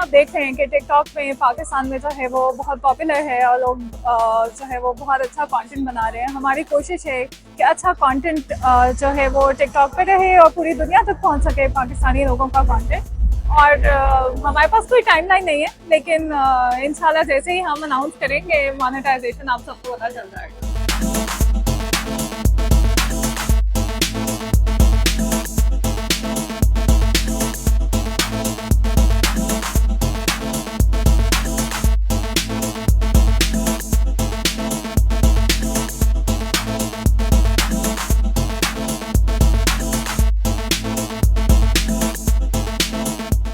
आप देख रहे हैं कि टिकटॉक में पाकिस्तान में जो है वो बहुत पॉपुलर है और लोग जो है वो बहुत अच्छा कंटेंट बना रहे हैं। हमारी कोशिश है कि अच्छा कंटेंट जो है वो टिकटॉक पे रहे और पूरी दुनिया तक पहुंच सके पाकिस्तानी लोगों का कंटेंट। और हमारे पास कोई टाइमलाइन नहीं है, लेकिन इंशाल्लाह जैसे ही हम अनाउंस करेंगे मोनेटाइजेशन आप सबको पता चल जाएगा।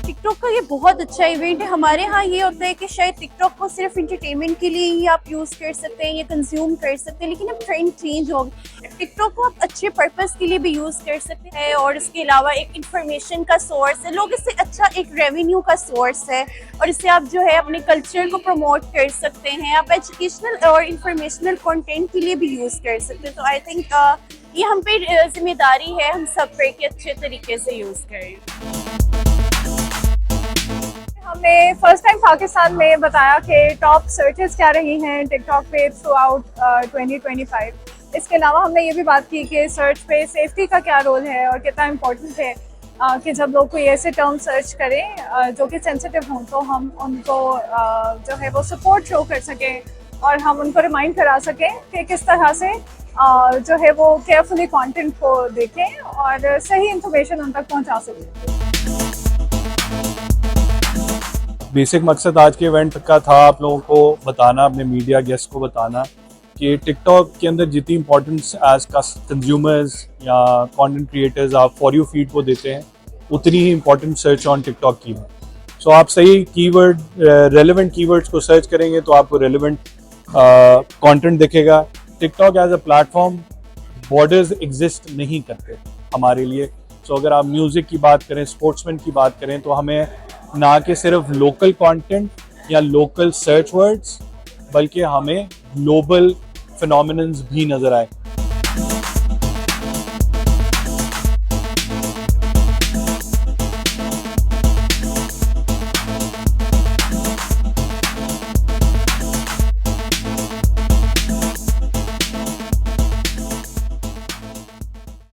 टिकटॉक का ये बहुत अच्छा इवेंट है। हमारे यहाँ ये होता है कि शायद टिकटॉक को सिर्फ इंटरटेनमेंट के लिए ही आप यूज़ कर सकते हैं या कंज्यूम कर सकते हैं, लेकिन अब ट्रेंड चेंज हो गया। टिकटॉक को आप अच्छे पर्पस के लिए भी यूज़ कर सकते हैं और इसके अलावा एक इंफॉर्मेशन का सोर्स है। लोग इससे अच्छा एक रेवेन्यू का सोर्स है और इससे आप जो है अपने कल्चर को प्रमोट कर सकते हैं। आप एजुकेशनल और इंफॉर्मेशनल कंटेंट के लिए भी यूज़ कर सकते हैं। तो आई थिंक ये हम पे जिम्मेदारी है हम सब पे कि अच्छे तरीके से यूज़ करें। हमने फर्स्ट टाइम पाकिस्तान में बताया कि टॉप सर्चेस क्या रही हैं टिकटॉक पे थ्रू आउट 2025। इसके अलावा हमने ये भी बात की कि सर्च पे सेफ्टी का क्या रोल है और कितना इम्पोर्टेंट है कि जब लोग कोई ऐसे टर्म सर्च करें जो कि सेंसिटिव हों तो हम उनको जो है वो सपोर्ट शो कर सकें और हम उनको रिमाइंड करा सकें कि किस तरह से जो है वो केयरफुली कंटेंट को देखें और सही इंफॉर्मेशन उन तक पहुंचा सकें। बेसिक मकसद आज के इवेंट का था आप लोगों को बताना, अपने मीडिया गेस्ट को बताना कि टिकटॉक के अंदर जितनी इंपॉर्टेंस एज का कंज्यूमर्स या कंटेंट क्रिएटर्स आप फॉर यू फीड को देते हैं, उतनी ही इंपॉर्टेंट सर्च ऑन टिकटॉक की है। सो आप सही कीवर्ड, रेलेवेंट कीवर्ड्स को सर्च करेंगे तो आपको रेलेवेंट कंटेंट दिखेगा। TikTok as a platform borders exist नहीं करते हमारे लिए। सो अगर आप म्यूज़िक की बात करें, स्पोर्ट्समैन की बात करें, तो हमें ना कि सिर्फ लोकल कंटेंट या लोकल सर्च वर्ड्स, बल्कि हमें ग्लोबल फिनोमिनन्स भी नज़र आए।